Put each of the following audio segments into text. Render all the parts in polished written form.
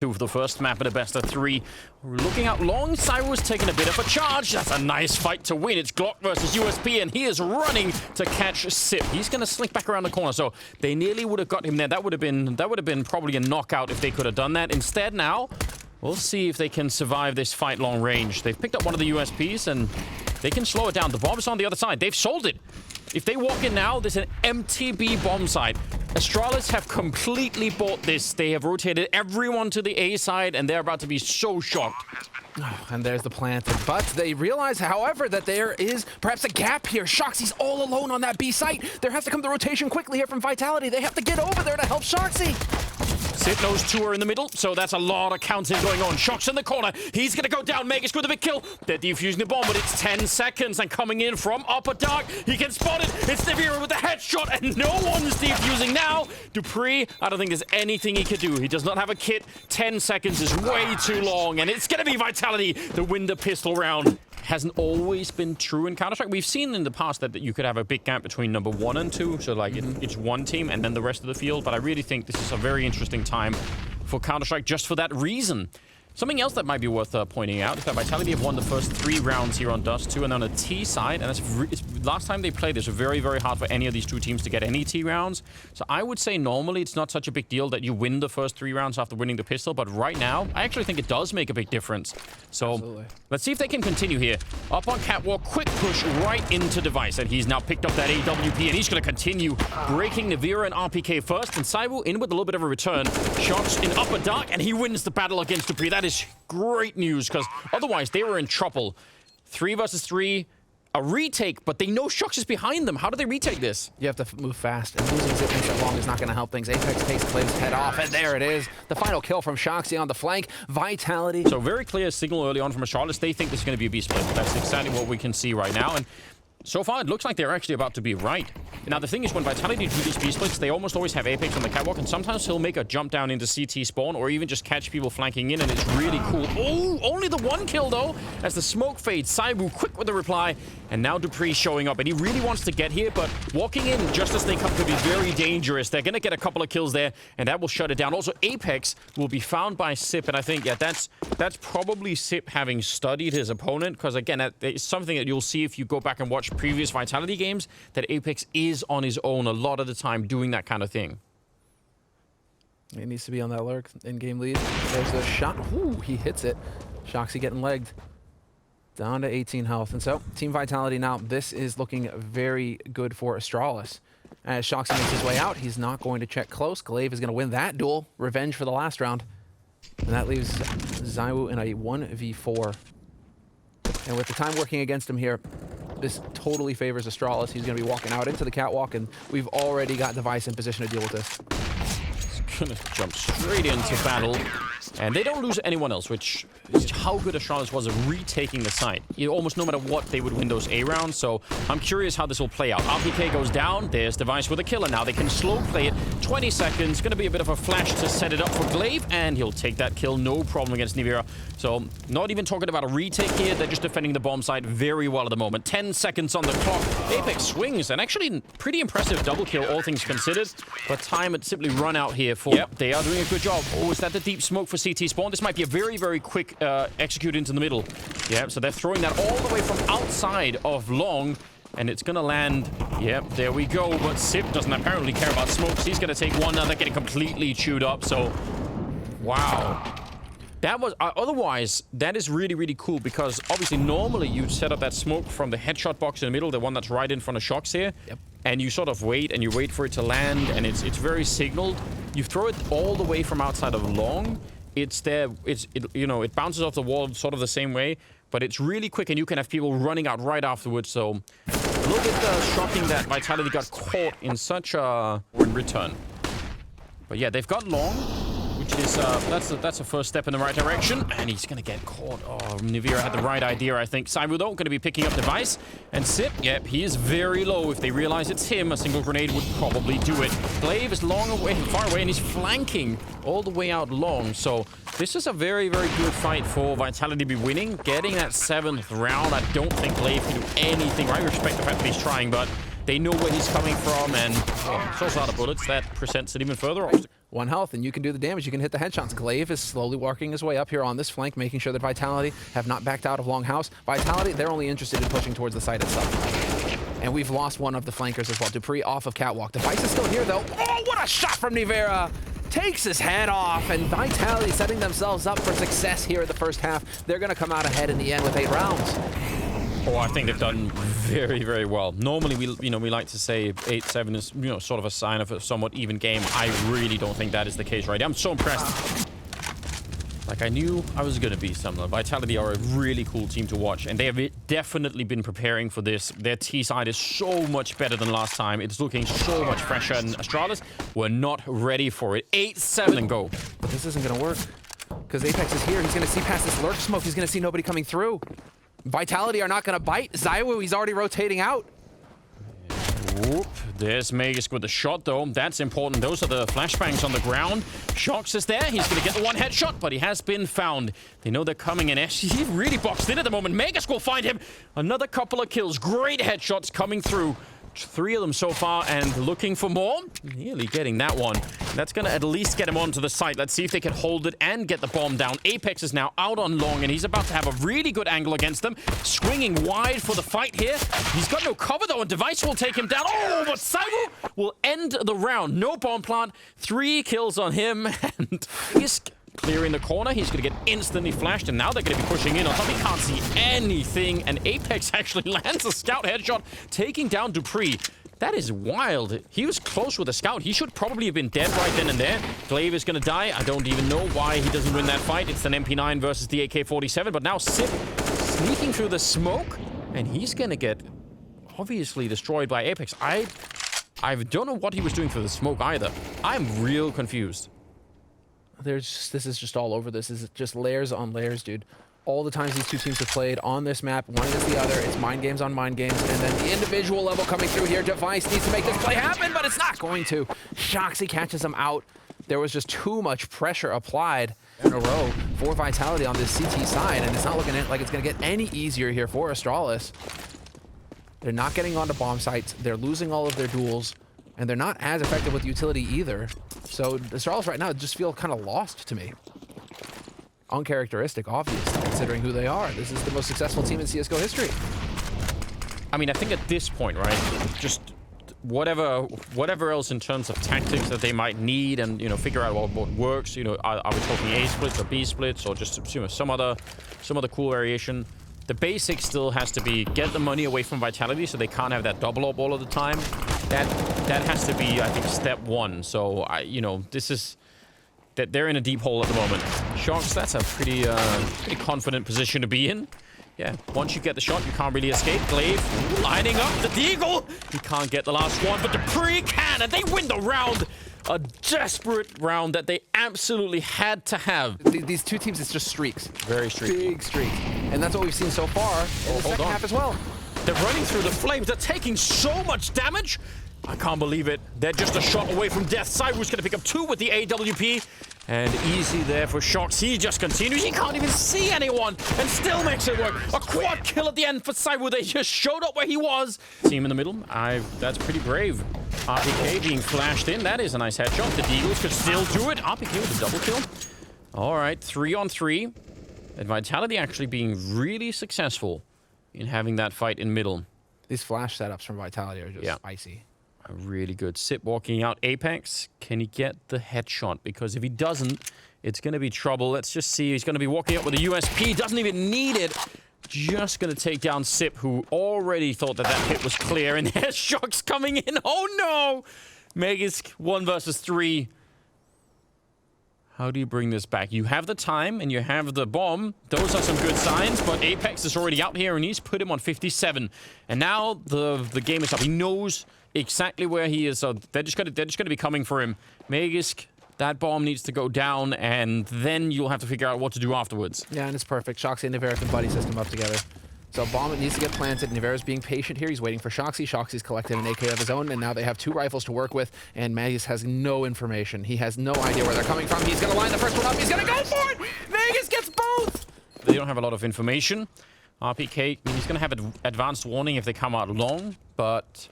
Two for the first map at a best of 3. Looking out long, Cyro's taking a bit of a charge. That's a nice fight to win. It's Glock versus USP, and he is running to catch Sip. He's going to slink back around the corner, so they nearly would have got him there. That would have been probably a knockout if they could have done that. Instead, now we'll see if they can survive this fight long range. They've picked up one of the USPs, and they can slow it down. The bomb's on the other side. They've sold it. If they walk in now, there's an MTB bomb site. Astralis have completely bought this. They have rotated everyone to the A side, and they're about to be so shocked. Oh, and there's the planted. But they realize, however, that there is perhaps a gap here. Shoxy's all alone on that B site. There has to come the rotation quickly here from Vitality. They have to get over there to help Shoxy. Sip knows 2 are in the middle, so that's a lot of counting going on. Shox in the corner. He's going to go down. Megas with a big kill. They're defusing the bomb, but it's 10 seconds. And coming in from upper dark, he can spot it. It's NaVi with the headshot, and no one's defusing now. Dupree, I don't think there's anything he could do. He does not have a kit. 10 seconds is way too long, and it's going to be Vitality to win the pistol round. Hasn't always been true in Counter-Strike. We've seen in the past that you could have a big gap between number 1 and 2, so like it's one team and then the rest of the field, but I really think this is a very interesting time for Counter-Strike just for that reason. Something else that might be worth pointing out is that Vitality have won the first 3 rounds here on Dust 2, and on a T side, and it's last time they played, it's very, very hard for any of these 2 teams to get any T rounds. So I would say normally it's not such a big deal that you win the first 3 rounds after winning the pistol, but right now, I actually think it does make a big difference. So Absolutely. Let's see if they can continue here. Up on Catwalk, quick push right into Device, and he's now picked up that AWP, and he's going to continue breaking NaVi and RPK first, and Cybo in with a little bit of a return. Shox in upper dark, and he wins the battle against Dupree. That is great news, because otherwise they were in trouble. 3 versus 3, a retake, but they know Shox is behind them. How do they retake this? You have to move fast, and losing Zipness that long is not going to help things. Apex takes Clay's head off, and there it is. The final kill from Shoxy on the flank. Vitality. So very clear signal early on from Astralis. They think this is going to be a B split. That's exactly what we can see right now. And so far, it looks like they're actually about to be right. Now, the thing is, when Vitality do these B-splits, they almost always have Apex on the catwalk, and sometimes he'll make a jump down into CT spawn, or even just catch people flanking in, and it's really cool. Oh, only the 1 kill, though, as the smoke fades. Saibu quick with the reply, and now Dupree showing up, and he really wants to get here, but walking in just as they come could be very dangerous. They're going to get a couple of kills there, and that will shut it down. Also, Apex will be found by Sip, and I think, yeah, that's probably Sip having studied his opponent, because, again, it's something that you'll see if you go back and watch previous Vitality games, that Apex is on his own a lot of the time doing that kind of thing. He needs to be on that lurk. In-game lead. There's the shot. Ooh, he hits it. Shoxy getting legged. Down to 18 health. And so, Team Vitality now, this is looking very good for Astralis. As Shoxy makes his way out, he's not going to check close. Glaive is going to win that duel. Revenge for the last round. And that leaves Zaiwu in a 1v4. And with the time working against him here, this totally favors Astralis. He's going to be walking out into the catwalk, and we've already got Device in position to deal with this. He's going to jump straight into battle. And they don't lose anyone else, which is how good Astralis was at retaking the site. Almost no matter what, they would win those A rounds, so I'm curious how this will play out. RPK goes down, there's Device with a killer. Now they can slow play it. 20 seconds, going to be a bit of a flash to set it up for Glaive, and he'll take that kill, no problem against NaVi. So, not even talking about a retake here, they're just defending the bomb site very well at the moment. 10 seconds on the clock. Apex swings, and actually pretty impressive double kill, all things considered. But time had simply run out here for... Yep, they are doing a good job. Oh, is that the deep smoke for CT spawn? This might be a very, very quick execute into the middle. Yeah, so they're throwing that all the way from outside of long, and it's gonna land. Yep, there we go. But Sip doesn't apparently care about smokes. He's gonna take one now. They're getting completely chewed up. So, wow. That was otherwise, that is really, really cool, because obviously normally you set up that smoke from the headshot box in the middle, the one that's right in front of Shox here. Yep. And you sort of wait and you wait for it to land, and it's very signaled. You throw it all the way from outside of long. It's there, you know, it bounces off the wall sort of the same way, but it's really quick, and you can have people running out right afterwards. So a little bit shocking that Vitality got caught in such a return. But yeah, they've got long, which is that's a first step in the right direction, and he's gonna get caught. Oh, NaVi had the right idea, I think. Cyber though gonna be picking up Device, and Sip, yep, he is very low. If they realize it's him, a single grenade would probably do it. Glaive is far away, and he's flanking all the way out long. So this is a very, very good fight for Vitality to be winning. Getting that 7th round, I don't think Glaive can do anything. I respect the fact that he's trying, but they know where he's coming from, and it's also out of bullets. That presents it even further. 1 health, and you can do the damage. You can hit the headshots. Glaive is slowly working his way up here on this flank, making sure that Vitality have not backed out of Longhouse. Vitality, they're only interested in pushing towards the site itself. And we've lost one of the flankers as well. Dupree off of Catwalk. Device is still here, though. Oh, what a shot from Nivera! Takes his head off, and Vitality setting themselves up for success here in the first half. They're going to come out ahead in the end with 8 rounds. Oh, I think they've done very, very well. Normally, we like to say 8-7 is, sort of a sign of a somewhat even game. I really don't think that is the case right now. I'm so impressed. Like, I knew I was going to be similar. Vitality are a really cool team to watch, and they have definitely been preparing for this. Their T side is so much better than last time. It's looking so much fresher, and Astralis were not ready for it. 8-7 and go. But this isn't going to work, because Apex is here. He's going to see past this lurk smoke. He's going to see nobody coming through. Vitality are not going to bite. Zywoo, he's already rotating out. Whoop. There's Magisk with the shot, though. That's important. Those are the flashbangs on the ground. Shox is there. He's going to get the 1 headshot, but he has been found. They know they're coming in. He's really boxed in at the moment. Magisk will find him. Another couple of kills. Great headshots coming through. 3 of them so far, and looking for more. Nearly getting that one. That's going to at least get him onto the site. Let's see if they can hold it and get the bomb down. Apex is now out on long, and he's about to have a really good angle against them. Swinging wide for the fight here. He's got no cover, though, and Device will take him down. Oh, but Zywoo will end the round. No bomb plant. 3 kills on him, and he's clearing the corner. He's going to get instantly flashed, and now they're going to be pushing in on top. He can't see anything, and Apex actually lands a scout headshot, taking down Dupree. That is wild. He was close with a scout. He should probably have been dead right then and there. Glaive is going to die. I don't even know why he doesn't win that fight. It's an MP9 versus the AK-47, but now Sip sneaking through the smoke, and he's going to get obviously destroyed by Apex. I don't know what he was doing through the smoke either. I'm real confused. This is just all over. This is just layers on layers, dude. All the times these two teams have played on this map, one against the other, it's mind games on mind games, and then the individual level coming through here. Device needs to make this play happen, but it's not going to. Shoxy catches him out. There was just too much pressure applied in a row for Vitality on this CT side, and it's not looking like it's going to get any easier here for Astralis. They're not getting onto bomb sites. They're losing all of their duels. And they're not as effective with utility either. So Astralis right now just feel kind of lost to me. Uncharacteristic, obviously, considering who they are. This is the most successful team in CSGO history. I mean, I think at this point, right, just whatever else in terms of tactics that they might need, and figure out what works. Are we talking A splits or B splits, or just some other cool variation? The basic still has to be get the money away from Vitality so they can't have that double up all of the time. That has to be, I think, step 1. So, this is that they're in a deep hole at the moment. Shox, that's a pretty confident position to be in. Yeah, once you get the shot, you can't really escape. Glaive lining up the deagle. He can't get the last one, but Dupree can, and they win the round. A desperate round that they absolutely had to have. These two teams, it's just streaks. Very streaky. Big streaks. And that's what we've seen so far in the second half as well. They're running through the flames. They're taking so much damage. I can't believe it. They're just a shot away from death. Zywoo's going to pick up 2 with the AWP. And easy there for Shox. He just continues. He can't even see anyone and still makes it work. A quad kill at the end for Zywoo. They just showed up where he was. Team in the middle. That's pretty brave. RPK being flashed in. That is a nice headshot. The Deagles could still do it. RPK with a double kill. All right, 3 on 3. And Vitality actually being really successful in having that fight in middle. These flash setups from Vitality are just icy. Really good. Sip walking out Apex. Can he get the headshot? Because if he doesn't, it's going to be trouble. Let's just see. He's going to be walking up with a USP. Doesn't even need it. Just going to take down Sip, who already thought that hit was clear. And there's Shox coming in. Oh, no. Magisk 1 versus 3. How do you bring this back? You have the time and you have the bomb. Those are some good signs, but Apex is already out here and he's put him on 57. And now the game is up. He knows exactly where he is. So they're just gonna be coming for him. Magisk, that bomb needs to go down, and then you'll have to figure out what to do afterwards. Yeah, and it's perfect. Shoxy and Nivera can buddy system up together. So bomb needs to get planted. Nivera's being patient here. He's waiting for Shoxy. Shoxy's collected an AK of his own, and now they have 2 rifles to work with, and Magisk has no information. He has no idea where they're coming from. He's going to line the first one up. He's going to go for it! Magisk gets both! They don't have a lot of information. RPK, he's going to have advanced warning if they come out long, but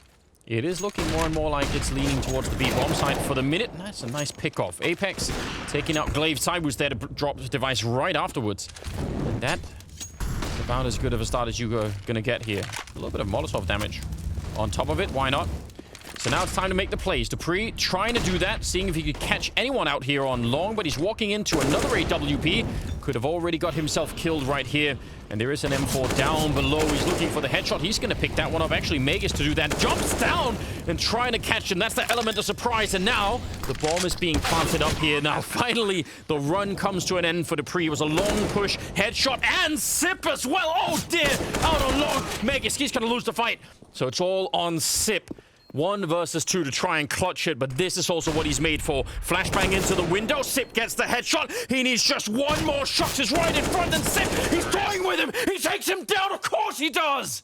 It is looking more and more like it's leaning towards the B-bomb side for the minute. That's a nice pick-off. Apex taking out glaive. Cybu's there to drop the device right afterwards. And that is about as good of a start as you're going to get here. A little bit of Molotov damage on top of it. Why not? So now it's time to make the plays. dupreeh trying to do that, seeing if he could catch anyone out here on long, but he's walking into another AWP. Could have already got himself killed right here. And there is an M4 down below. He's looking for the headshot. He's going to pick that one up. Actually, Megas to do that. Jumps down and trying to catch him. That's the element of surprise. And now the bomb is being planted up here. Now, finally, the run comes to an end for dupreeh. It was a long push. Headshot and sip as well. Oh, dear. Out on long. Megas, he's going to lose the fight. So it's all on sip. 1 versus 2 to try and clutch it, but this is also what he's made for. Flashbang into the window. Sip gets the headshot. He needs just one more. shox is right in front, and Sip, he's toying with him. He takes him down. Of course he does.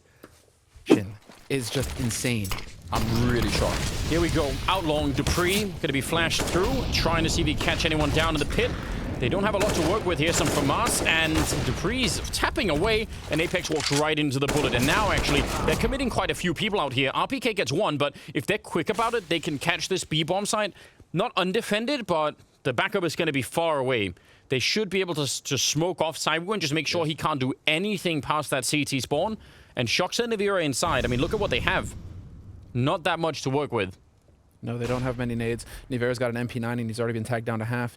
Is just insane. I'm really shocked. Here we go. Out long, dupreeh going to be flashed through, trying to see if he can catch anyone down in the pit. They don't have a lot to work with here. Some FAMAS, and dupreeh's tapping away, and Apex walks right into the bullet. And now, actually, they're committing quite a few people out here. RPK gets one, but if they're quick about it, they can catch this B-bomb site. Not undefended, but the backup is going to be far away. They should be able to smoke off cyber and just make sure he can't do anything past that CT spawn. And shox and navi are inside. I mean, look at what they have. Not that much to work with. No, they don't have many nades. Nivera's got an MP9, and he's already been tagged down to half.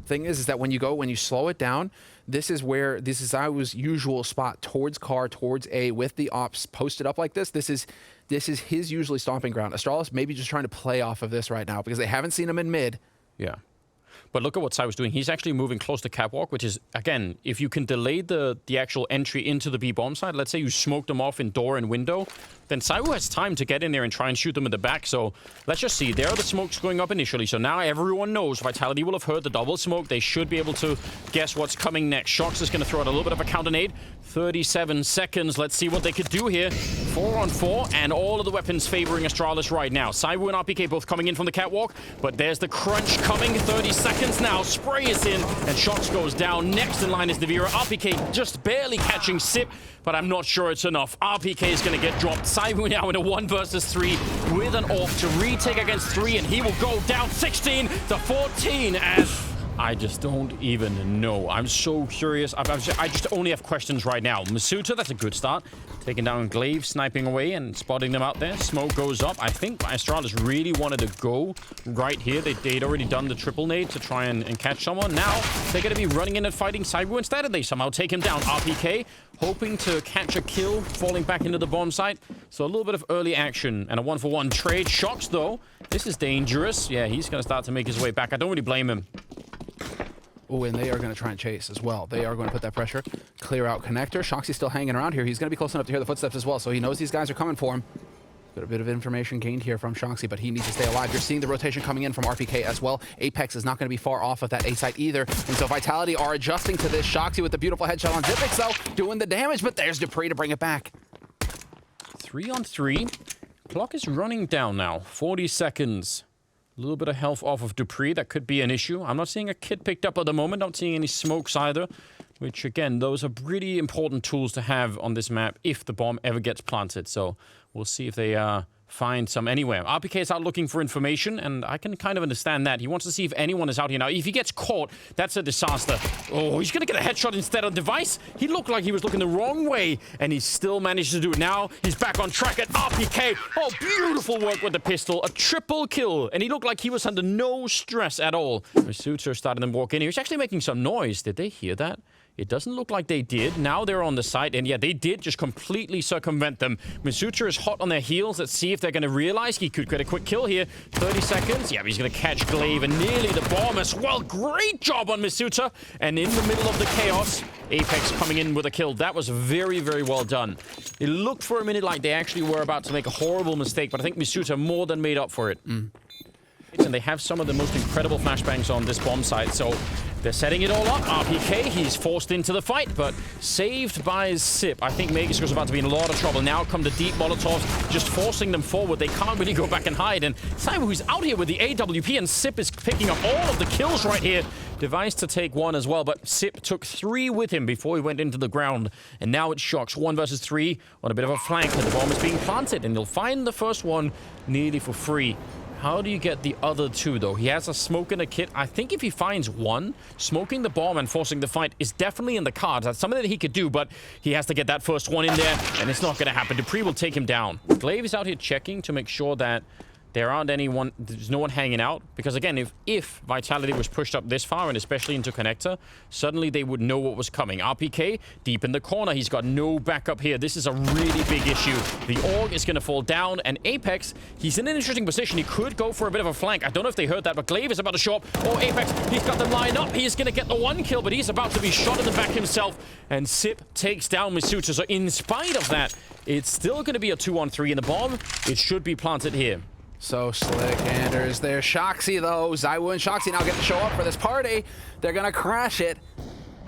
Thing is that when you slow it down, this is Cybu's usual spot towards car, towards A, with the ops posted up like this. This is his usually stomping ground. Astralis maybe just trying to play off of this right now because they haven't seen him in mid. Yeah. But look at what Cybu's doing. He's actually moving close to catwalk, which is, again, if you can delay the actual entry into the B-bomb side, let's say you smoke them off in door and window, then Cybu has time to get in there and try and shoot them in the back. So let's just see. There are the smokes going up initially. So now everyone knows. Vitality will have heard the double smoke. They should be able to guess what's coming next. shox is going to throw out a little bit of a counter nade. 37 seconds. Let's see what they could do here. 4 on 4, and all of the weapons favoring Astralis right now. Cybu and RPK both coming in from the catwalk, but there's the crunch coming. 30 seconds now. Spray is in, and shox goes down. Next in line is Navira. RPK just barely catching Sip, but I'm not sure it's enough. RPK is going to get dropped. Cybu now in a 1 versus 3 with an AWP to retake against 3, and he will go down 16 to 14 as... I just don't even know. I'm so curious. I just only have questions right now. Masuta, that's a good start. Taking down glaive, sniping away and spotting them out there. Smoke goes up. I think Astralis really wanted to go right here. They'd already done the triple nade to try and catch someone. Now they're going to be running in and fighting Cybu instead, and they somehow take him down. RPK hoping to catch a kill, falling back into the bomb site. So a little bit of early action and a 1-for-1 trade. shox, though, this is dangerous. Yeah, he's going to start to make his way back. I don't really blame him. Oh, and they are going to try and chase as well. They are going to put that pressure. Clear out connector. shoxy's still hanging around here. He's going to be close enough to hear the footsteps as well, so he knows these guys are coming for him. Got a bit of information gained here from shoxy, but he needs to stay alive. You're seeing the rotation coming in from RPK as well. Apex is not going to be far off of that A site either. And so Vitality are adjusting to this. shoxy with the beautiful headshot on Zipix, though, doing the damage, but there's dupreeh to bring it back. 3 on 3. Clock is running down now. 40 seconds. A little bit of health off of dupreeh. That could be an issue. I'm not seeing a kit picked up at the moment. Not seeing any smokes either. Which, again, those are pretty important tools to have on this map if the bomb ever gets planted. So we'll see if they find some anywhere. RPK is out looking for information, and I can kind of understand that. He wants to see if anyone is out here now. If he gets caught, that's a disaster. Oh, he's going to get a headshot instead of device. He looked like he was looking the wrong way, and he still managed to do it. Now he's back on track at RPK. Oh, beautiful work with the pistol. A triple kill, and he looked like he was under no stress at all. Masuta started them walk in. He was actually making some noise. Did they hear that? It doesn't look like they did. Now they're on the site, and yeah, they did just completely circumvent them. Masuta is hot on their heels. Let's see if they're going to realize he could get a quick kill here. 30 seconds. Yeah, he's going to catch glaive and nearly the bomb as well. Great job on Masuta. And in the middle of the chaos, Apex coming in with a kill. That was very, very well done. It looked for a minute like they actually were about to make a horrible mistake, but I think Masuta more than made up for it. And they have some of the most incredible flashbangs on this bomb site, so they're setting it all up. RPK, he's forced into the fight, but saved by Sip. I think Magus was about to be in a lot of trouble. Now come the deep Molotovs, just forcing them forward. They can't really go back and hide. And Simon, who's out here with the AWP, and Sip is picking up all of the kills right here. Device to take one as well, but Sip took 3 with him before he went into the ground. And now it's shox, 1 versus 3 on a bit of a flank, and the bomb is being planted, and they'll find the first one nearly for free. How do you get the other 2, though? He has a smoke and a kit. I think if he finds one, smoking the bomb and forcing the fight is definitely in the cards. That's something that he could do, but he has to get that first one in there, and it's not going to happen. Dupree will take him down. glaive is out here checking to make sure that there's no one hanging out. Because again, if Vitality was pushed up this far, and especially into connector, suddenly they would know what was coming. RPK, deep in the corner. He's got no backup here. This is a really big issue. The Org is going to fall down, and Apex, he's in an interesting position. He could go for a bit of a flank. I don't know if they heard that, but glaive is about to show up. Oh, Apex, he's got them lined up. He's going to get the 1 kill, but he's about to be shot in the back himself. And Sip takes down Misuta. So in spite of that, it's still going to be a 2-on-3 in the bomb. It should be planted here. So slick, Anders. There's Shoxy, though. ZywOo and Shoxy now get to show up for this party. They're going to crash it.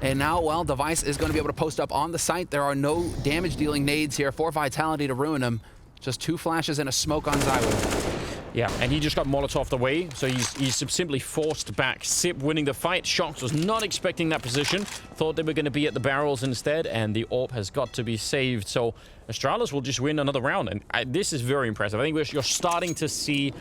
And now, well, Device is going to be able to post up on the site. There are no damage-dealing nades here for Vitality to ruin him. Just 2 flashes and a smoke on ZywOo. Yeah, and he just got Molotov away, so he's simply forced back. Sip winning the fight. shox was not expecting that position. Thought they were going to be at the barrels instead, and the AWP has got to be saved. So Astralis will just win another round, and this is very impressive. I think you're starting to see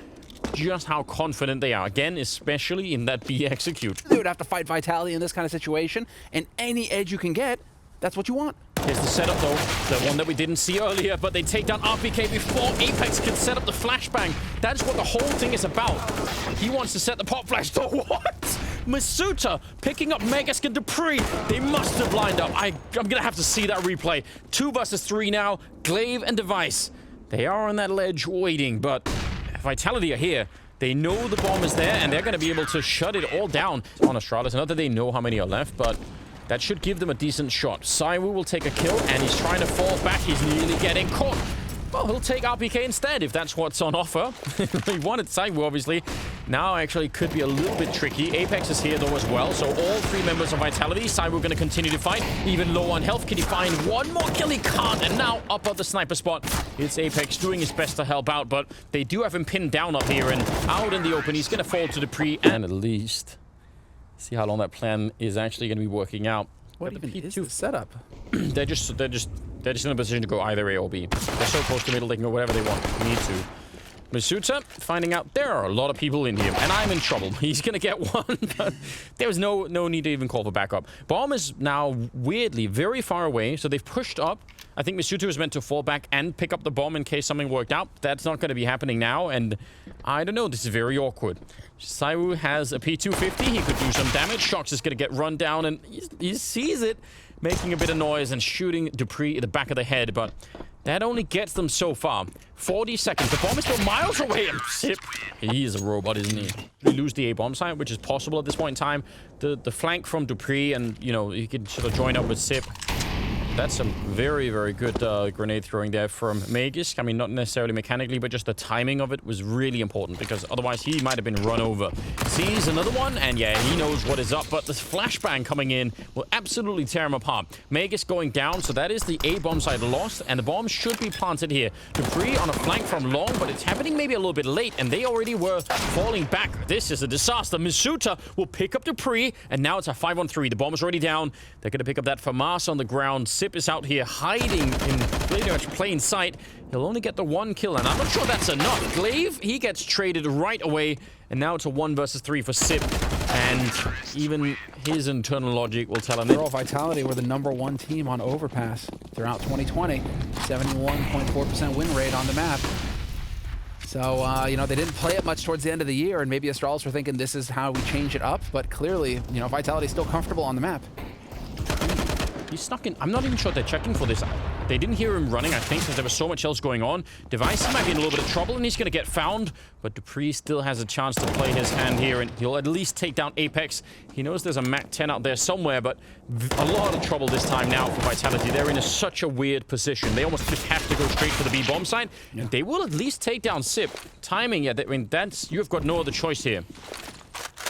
just how confident they are. Again, especially in that B execute. They would have to fight Vitality in this kind of situation, and any edge you can get, that's what you want. Here's the setup, though. The one that we didn't see earlier, but they take down RPK before Apex can set up the flashbang. That's what the whole thing is about. He wants to set the pop flash. So what? Misuta picking up Megask and Dupree. They must have lined up. I'm going to have to see that replay. 2 versus 3 now. glaive and Device. They are on that ledge waiting, but Vitality are here. They know the bomb is there, and they're going to be able to shut it all down on Astralis. Not that they know how many are left, but that should give them a decent shot. ZywOo will take a kill, and he's trying to fall back. He's nearly getting caught. Well, he'll take RPK instead, if that's what's on offer. He wanted ZywOo, obviously. Now, actually, could be a little bit tricky. Apex is here, though, as well. So all 3 members of Vitality. ZywOo going to continue to fight. Even low on health. Can he find one more kill? He can't. And now, up at the sniper spot, it's Apex doing his best to help out. But they do have him pinned down up here. And out in the open, he's going to fall to Dupree. And at least see how long that plan is actually going to be working out. What even is the setup? They're just in a position to go either A or B. They're so close to middle, they can go whatever they want. Need to. Misuta finding out there are a lot of people in here, and I'm in trouble. He's gonna get one, but there's no need to even call for backup. Bomb is now weirdly very far away, so they've pushed up. I think Misuta was meant to fall back and pick up the bomb in case something worked out. That's not going to be happening now, and I don't know. This is very awkward. ZywOo has a P250. He could do some damage. shox is going to get run down, and he sees it, making a bit of noise and shooting Dupree in the back of the head, but that only gets them so far. 40 seconds. The bomb is still miles away, and Sip, he is a robot, isn't he? We lose the A bomb site, which is possible at this point in time. The flank from Dupree, and, you know, he could sort of join up with Sip. That's some very, very good grenade throwing there from Magus. I mean, not necessarily mechanically, but just the timing of it was really important, because otherwise he might have been run over. Sees another one, and yeah, he knows what is up, but this flashbang coming in will absolutely tear him apart. Magus going down, so that is the A bomb side lost, and the bomb should be planted here. Dupree on a flank from long, but it's happening maybe a little bit late, and they already were falling back. This is a disaster. Misuta will pick up Dupree, and now it's a 5-on-3. The bomb is already down. They're going to pick up that FAMAS on the ground. Sip is out here hiding in pretty much plain sight. He'll only get the 1 kill, and I'm not sure that's enough. glaive, he gets traded right away, and now it's a 1 versus 3 for Sip. And even his internal logic will tell him that Vitality were the #1 team on Overpass throughout 2020. 71.4% win rate on the map. So, you know, they didn't play it much towards the end of the year, and maybe Astralis were thinking this is how we change it up, but clearly, you know, Vitality's still comfortable on the map. He snuck in. I'm not even sure they're checking for this. They didn't hear him running, I think, because there was so much else going on. DEV1CE might be in a little bit of trouble, and he's going to get found. But dupreeh still has a chance to play his hand here, and he'll at least take down Apex. He knows there's a Mac 10 out there somewhere, but a lot of trouble this time now for Vitality. They're in such a weird position. They almost just have to go straight for the B bomb side. Yeah. And they will at least take down Sip. Timing, yeah, I mean, you've got no other choice here.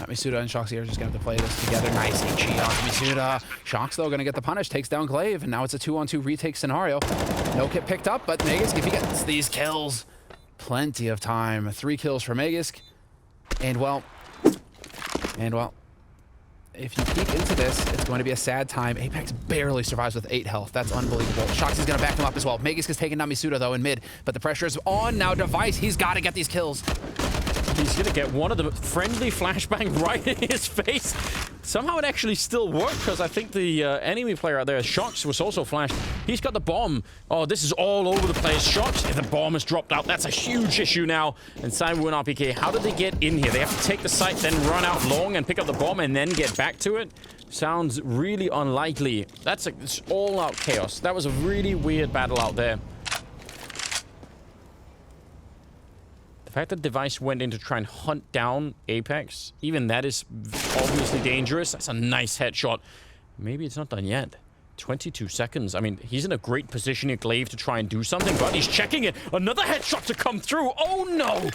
Misuda and shox here are just going to have to play this together. Nice HE on Misuda. shox, though, going to get the punish. Takes down glaive, and now it's a 2-on-2 retake scenario. No kit picked up, but Magisk, if he gets these kills, plenty of time. 3 kills for Magisk. And well, if you peek into this, it's going to be a sad time. Apex barely survives with 8 health. That's unbelievable. shox is going to back him up as well. Magisk is taking down Misuda, though, in mid, but the pressure is on. Now DEV1CE, he's got to get these kills. He's going to get one of the friendly flashbang right in his face. Somehow it actually still worked, because I think the enemy player out there, shox, was also flashed. He's got the bomb. Oh, this is all over the place. shox, if the bomb has dropped out, that's a huge issue now. And Simon and RPK, how did they get in here? They have to take the site, then run out long and pick up the bomb and then get back to it? Sounds really unlikely. It's all-out chaos. That was a really weird battle out there. The fact that DEV1CE went in to try and hunt down Apex, even that is obviously dangerous. That's a nice headshot. Maybe it's not done yet. 22 seconds. I mean, he's in a great position here, glaive, to try and do something, but he's checking it. Another headshot to come through. Oh, no.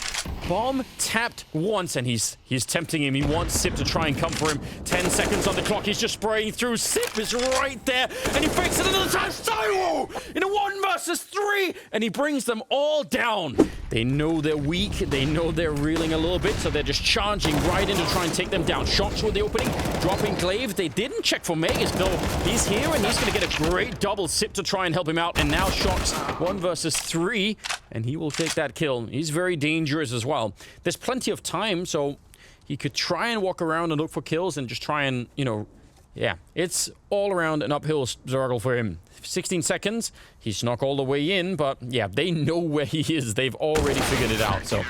Bomb tapped once, and he's tempting him. He wants Sip to try and come for him. 10 seconds on the clock. He's just spraying through. Sip is right there, and he fakes it another time. Saiwo in a 1 versus 3, and he brings them all down. They know they're weak. They know they're reeling a little bit, so they're just charging right in to try and take them down. shox with the opening, dropping glaive. They didn't check for Magisk, though. He's here, and he's going to get a great double. Sip to try and help him out, and now shox 1 versus 3, and he will take that kill. He's very dangerous as well. There's plenty of time, so he could try and walk around and look for kills and just try and, you know, yeah, it's all around an uphill struggle for him. 16 seconds, he snuck all the way in, but yeah, they know where he is. They've already figured it out, so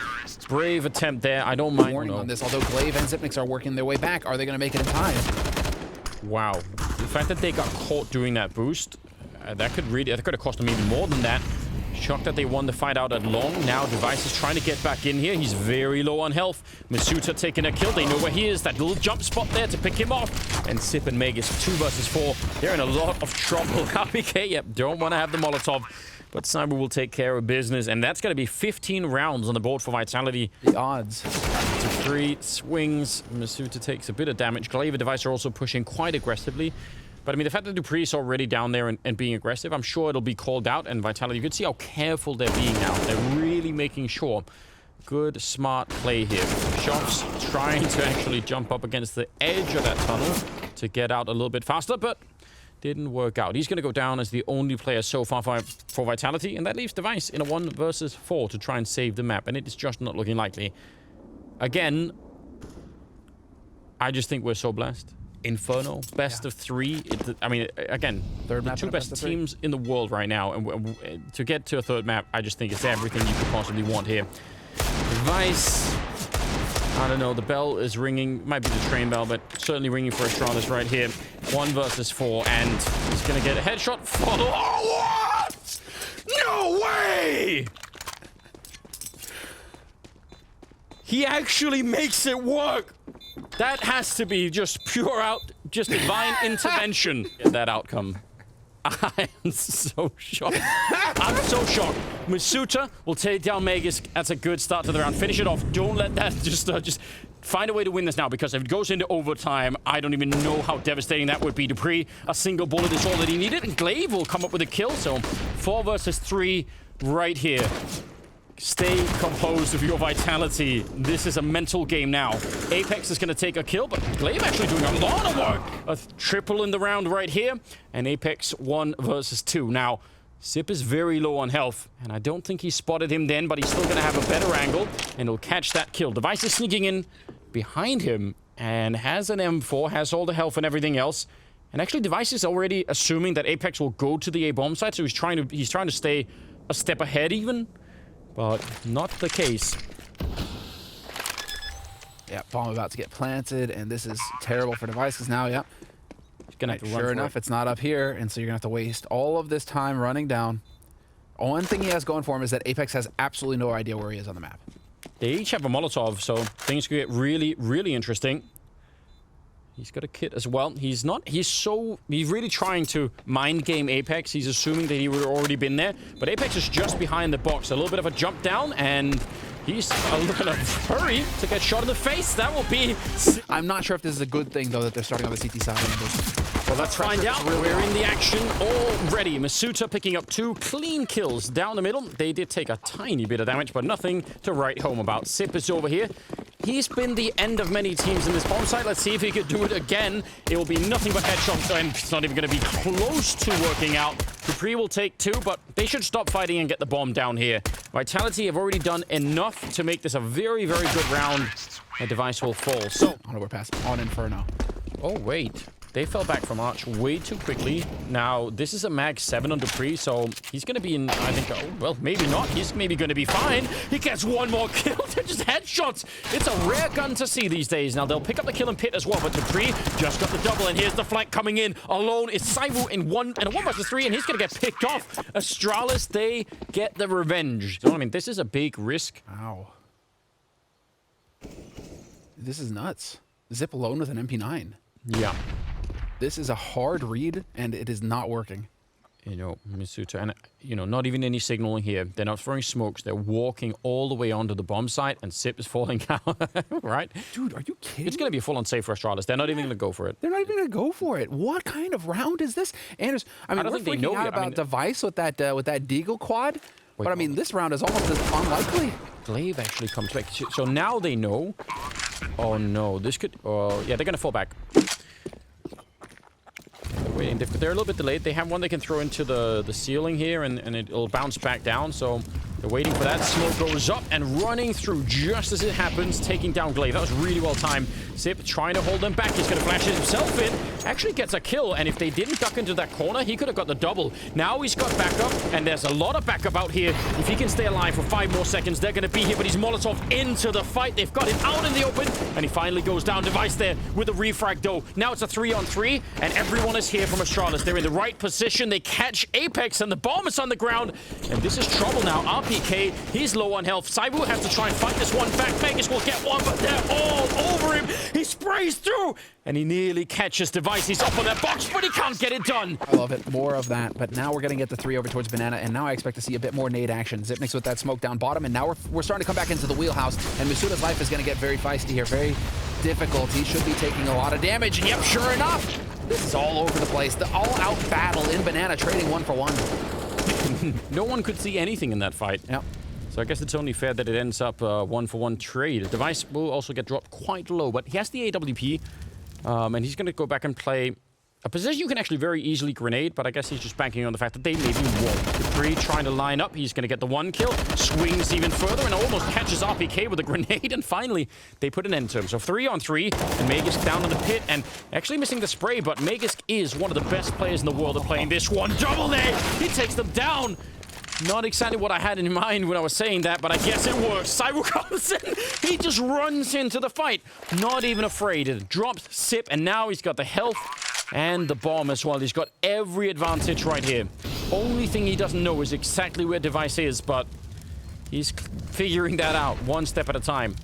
brave attempt there. I don't mind. Warning on this, although glaive and Xyp9x are working their way back. Are they going to make it in time? Wow. The fact that they got caught doing that boost, that could have cost them even more than that. Shocked that they won the fight out at long. Now DEV1CE is trying to get back in here. He's very low on health. Misuta taking a kill. They know where he is. That little jump spot there to pick him off. And Sip and Magisk 2 versus 4. They're in a lot of trouble. RPK, yep, don't want to have the Molotov. But Cyber will take care of business. And that's going to be 15 rounds on the board for Vitality. The odds. To 3 swings. Misuta takes a bit of damage. glaive and DEV1CE are also pushing quite aggressively. But I mean, the fact that dupreeh is already down there and being aggressive, I'm sure it'll be called out. And Vitality, you can see how careful they're being now. They're really making sure. Good, smart play here. shox trying to actually jump up against the edge of that tunnel to get out a little bit faster, but didn't work out. He's going to go down as the only player so far for Vitality, and that leaves DEV1CE in a 1 versus 4 to try and save the map, and it is just not looking likely. Again, I just think we're so blessed. Inferno, best of 3. I mean, again, the 2 best teams in the world right now, and to get to a 3rd map, I just think it's everything you could possibly want here. DEV1CE, I don't know, the bell is ringing, might be the train bell, but certainly ringing for Astralis right here. 1 versus 4, and he's gonna get a headshot. Oh, what? No way! He actually makes it work. That has to be just pure out, just divine intervention in that outcome. I am so shocked. I'm so shocked. Misuta will take down Magisk. That's a good start to the round. Finish it off. Don't let that just find a way to win this now, because if it goes into overtime, I don't even know how devastating that would be. dupreeh, a single bullet is all that he needed, and glaive will come up with a kill. So 4 versus 3 right here. Stay composed with your Vitality. This is a mental game now. Apex is going to take a kill, but glaive actually doing a lot of work. A triple in the round right here, and Apex 1 versus 2. Now, Sip is very low on health, and I don't think he spotted him then, but he's still going to have a better angle, and he'll catch that kill. DEV1CE is sneaking in behind him, and has an M4, has all the health and everything else. And actually, DEV1CE is already assuming that Apex will go to the A-bomb site, so he's trying to stay a step ahead even. But not the case. Yeah, bomb about to get planted, and this is terrible for DEV1CE, because now, yeah, Gonna have to run Sure for enough, it. it's not up here, and so you're gonna have to waste all of this time running down. One thing he has going for him is that Apex has absolutely no idea where he is on the map. They each have a Molotov, so things could get really, really interesting. He's got a kit as well. He's really trying to mind game Apex. He's assuming that he would have already been there. But Apex is just behind the box. A little bit of a jump down, and he's a little hurry to get shot in the face. That will be... I'm not sure if this is a good thing, though, that they're starting on the CT side. Well, let's find out. We're in the action already. Masuta picking up 2 clean kills down the middle. They did take a tiny bit of damage, but nothing to write home about. Sip is over here. He's been the end of many teams in this bomb site. Let's see if he could do it again. It will be nothing but headshots, and it's not even going to be close to working out. Dupree will take 2, but they should stop fighting and get the bomb down here. Vitality have already done enough to make this a very, very good round. A device will fall. So, we're past on Inferno. oh, wait. They fell back from Arch way too quickly. Now, this is a mag 7 on Dupree, so he's going to be in, I think, oh, well, maybe not. He's maybe going to be fine. He gets 1 more kill. They're just headshots. It's a rare gun to see these days. Now, they'll pick up the kill in pit as well, but Dupree just got the double, and here's the flank coming in. Alone is Saivu in a 1 versus 3, and he's going to get picked off. Astralis, they get the revenge. So, I mean, this is a big risk. Ow. This is nuts. Zip alone with an MP9. Yeah. This is a hard read, and it is not working. You know, Masuta, and, you know, not even any signaling here. They're not throwing smokes. They're walking all the way onto the bomb site, and Sip is falling out, right? Dude, are you kidding? It's going to be a full-on save for Astralis. They're not even going to go for it. They're not even going to go for it. What kind of round is this? Anders, I mean, don't we're think they freaking know out yet. I about mean, Device with that Deagle quad, but I mean, hold this round is almost as unlikely. Glaive actually comes back. So now they know. Oh, no. This could... Oh, yeah, they're going to fall back. They're waiting. They're a little bit delayed. They have one they can throw into the ceiling here, and it'll bounce back down. So they're waiting for that. Smoke goes up and running through just as it happens, taking down Glaive. That was really well timed. Zip trying to hold them back. He's going to flash it himself in. Actually gets a kill, and if they didn't duck into that corner, he could have got the double. Now he's got backup, and there's a lot of backup out here. If he can stay alive for 5 more seconds, they're going to be here, but he's Molotov into the fight. They've got him out in the open, and he finally goes down. Device there with a refrag, though. Now it's a 3-on-3, and everyone is here from Astralis. They're in the right position. They catch Apex, and the bomb is on the ground, and this is trouble now. RPK, he's low on health. Saivu has to try and fight this one back. Vegas will get one, but they're all over him. He sprays through, and he nearly catches Device. He's up on that box, but he can't get it done. I love it. More of that. But now we're going to get the 3 over towards Banana, and now I expect to see a bit more nade action. Zipnik's with that smoke down bottom, and now we're starting to come back into the wheelhouse, and Masuta's life is going to get very feisty here. Very difficult. He should be taking a lot of damage, and yep, sure enough, this is all over the place. The all-out battle in Banana, trading 1 for 1. No one could see anything in that fight. Yep. So I guess it's only fair that it ends up 1-for-1 trade. Device will also get dropped quite low, but he has the AWP, and he's going to go back and play a position you can actually very easily grenade, but I guess he's just banking on the fact that they maybe won't. Dupree trying to line up. He's going to get the 1 kill, swings even further, and almost catches RPK with a grenade, and finally, they put an end to him. So 3-on-3, and Magisk down in the pit, and actually missing the spray, but Magisk is one of the best players in the world at playing this one. Double nade! He takes them down! Not exactly what I had in mind when I was saying that, but I guess it works. Saivu comes in. He just runs into the fight. Not even afraid. It drops Sip, and now he's got the health and the bomb as well. He's got every advantage right here. Only thing he doesn't know is exactly where Device is, but he's figuring that out one step at a time.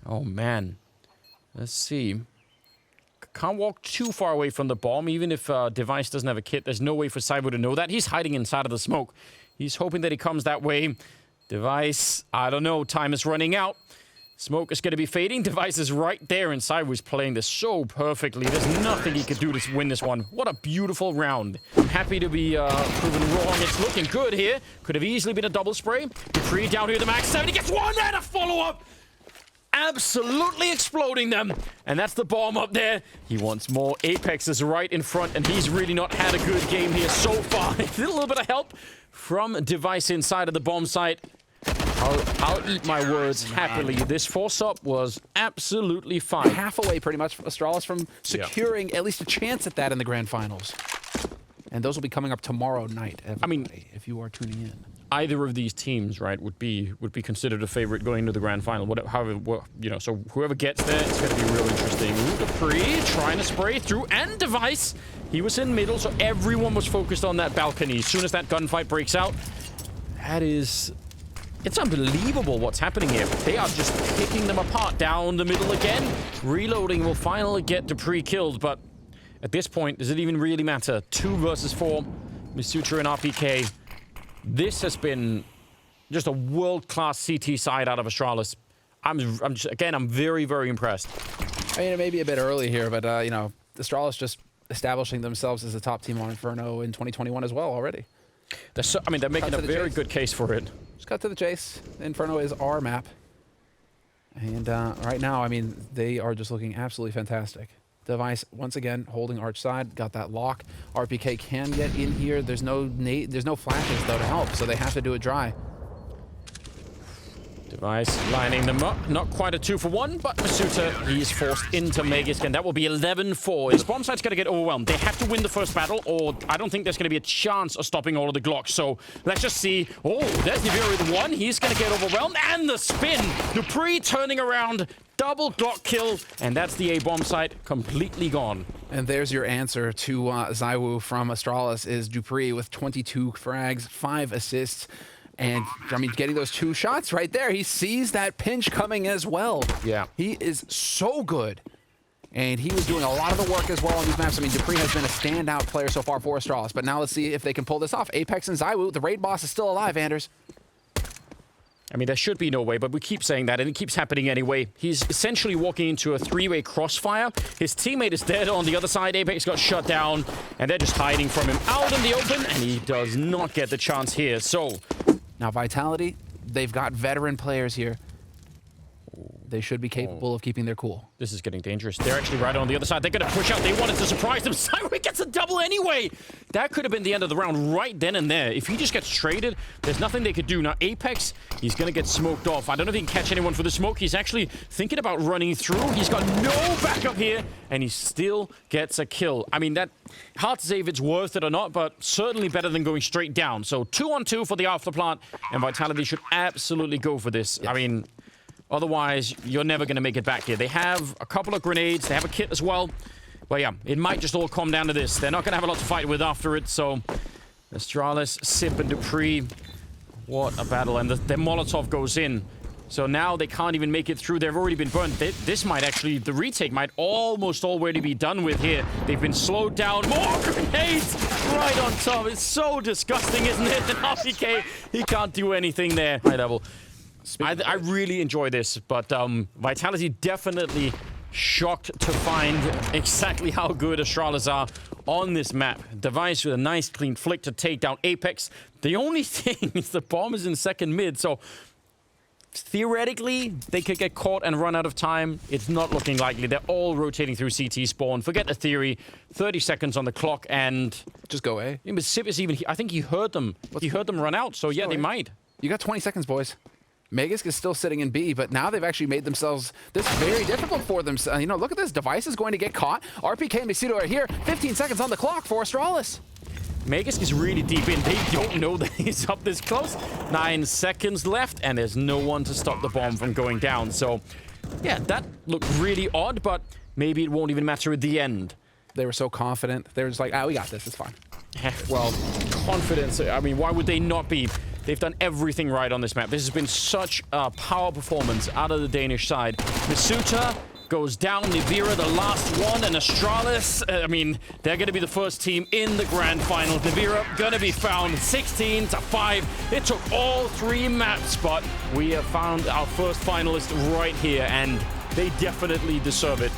Oh, man. Let's see. Can't walk too far away from the bomb, even if Device doesn't have a kit. There's no way for Saivu to know that. He's hiding inside of the smoke. He's hoping that he comes that way. Device, I don't know. Time is running out. Smoke is going to be fading. Device is right there, and Saivu's playing this so perfectly. There's nothing he could do to win this one. What a beautiful round. I'm happy to be proven wrong. It's looking good here. Could have easily been a double spray. Dupree down here, the max 7. He gets 1 and a follow-up. Absolutely exploding them. And that's the bomb up there. He wants more. Apex is right in front, and he's really not had a good game here so far. A little bit of help from Device inside of the bomb site. I'll eat my words happily. This force-up was absolutely fine. Half away, pretty much, Astralis from securing at least a chance at that in the grand finals. And those will be coming up tomorrow night, everybody, if you are tuning in. either of these teams, right, would be considered a favorite going into the grand final. So whoever gets there, it's going to be real interesting. Ooh, Dupree trying to spray through, and Device. He was in middle, so everyone was focused on that balcony. As soon as that gunfight breaks out, it's unbelievable what's happening here. They are just picking them apart down the middle again. Reloading will finally get Dupree killed, but at this point, does it even really matter? 2 versus 4, Misutra and RPK. This has been just a world-class CT side out of Astralis. I'm very, very impressed. I mean, it may be a bit early here, but, you know, Astralis just establishing themselves as a top team on Inferno in 2021 as well already. They're making a very good case for it. Just cut to the chase. Inferno is our map. And right now, I mean, they are just looking absolutely fantastic. Device, once again, holding arch side, got that lock. RPK can get in here. There's no flashes, though, to help, so they have to do it dry. Device lining them up. Not quite a 2-for-1, but Masuta, he's forced into Magisk, and that will be 11-4. His bomb site's going to get overwhelmed. They have to win the first battle, or I don't think there's going to be a chance of stopping all of the Glocks. So let's just see. Oh, there's NaVi with 1. He's going to get overwhelmed, and the spin. Dupree turning around. Double Glock kill, and that's the A bomb site completely gone. And there's your answer to Zaiwu from Astralis is Dupree with 22 frags, 5 assists. And, I mean, getting those 2 shots right there, he sees that pinch coming as well. Yeah. He is so good. And he was doing a lot of the work as well on these maps. I mean, Dupree has been a standout player so far for Astralis. But now let's see if they can pull this off. Apex and Zaiwu, the raid boss is still alive, Anders. I mean, there should be no way, but we keep saying that, and it keeps happening anyway. He's essentially walking into a 3-way crossfire. His teammate is dead on the other side. Apex got shut down, and they're just hiding from him out in the open, and he does not get the chance here. So now Vitality, they've got veteran players here. They should be capable of keeping their cool. This is getting dangerous. They're actually right on the other side. They're going to push out. They wanted to surprise them. Cyric gets a double anyway. That could have been the end of the round right then and there. If he just gets traded, there's nothing they could do. Now, Apex, he's going to get smoked off. I don't know if he can catch anyone for the smoke. He's actually thinking about running through. He's got no backup here, and he still gets a kill. I mean, that hard to say if it's worth it or not, but certainly better than going straight down. So 2-on-2 for the afterplant, and Vitality should absolutely go for this. Yes. I mean, otherwise, you're never going to make it back here. They have a couple of grenades. They have a kit as well. But yeah, it might just all come down to this. They're not going to have a lot to fight with after it. So Astralis, Sip, and Dupree. What a battle. And their Molotov goes in. So now they can't even make it through. They've already been burned. This might actually, the retake might almost already be done with here. They've been slowed down. More grenades right on top. It's so disgusting, isn't it? And RPK, he can't do anything there. High level. I really enjoy this, but Vitality definitely shocked to find exactly how good Astralis are on this map. Device with a nice clean flick to take down Apex. The only thing is the bomb is in second mid, so theoretically they could get caught and run out of time. It's not looking likely. They're all rotating through CT spawn. Forget the theory. 30 seconds on the clock and just go A. But Sip is even. I think he heard them. He heard them run out. So yeah, they might. You got 20 seconds, boys. Magisk is still sitting in B, but now they've actually made themselves this very difficult for them. You know, look at this. Device is going to get caught. RPK and Misuto are here. 15 seconds on the clock for Astralis. Magisk is really deep in. They don't know that he's up this close. 9 seconds left, and there's no one to stop the bomb from going down. So, yeah, that looked really odd, but maybe it won't even matter at the end. They were so confident. They were just like, we got this. It's fine. Well, confidence. I mean, why would they not be? They've done everything right on this map. This has been such a power performance out of the Danish side. Misuta goes down. NiBira, the last one, and Astralis. I mean, they're going to be the first team in the grand final. NiBira going to be found 16-5. It took all 3 maps, but we have found our first finalist right here, and they definitely deserve it.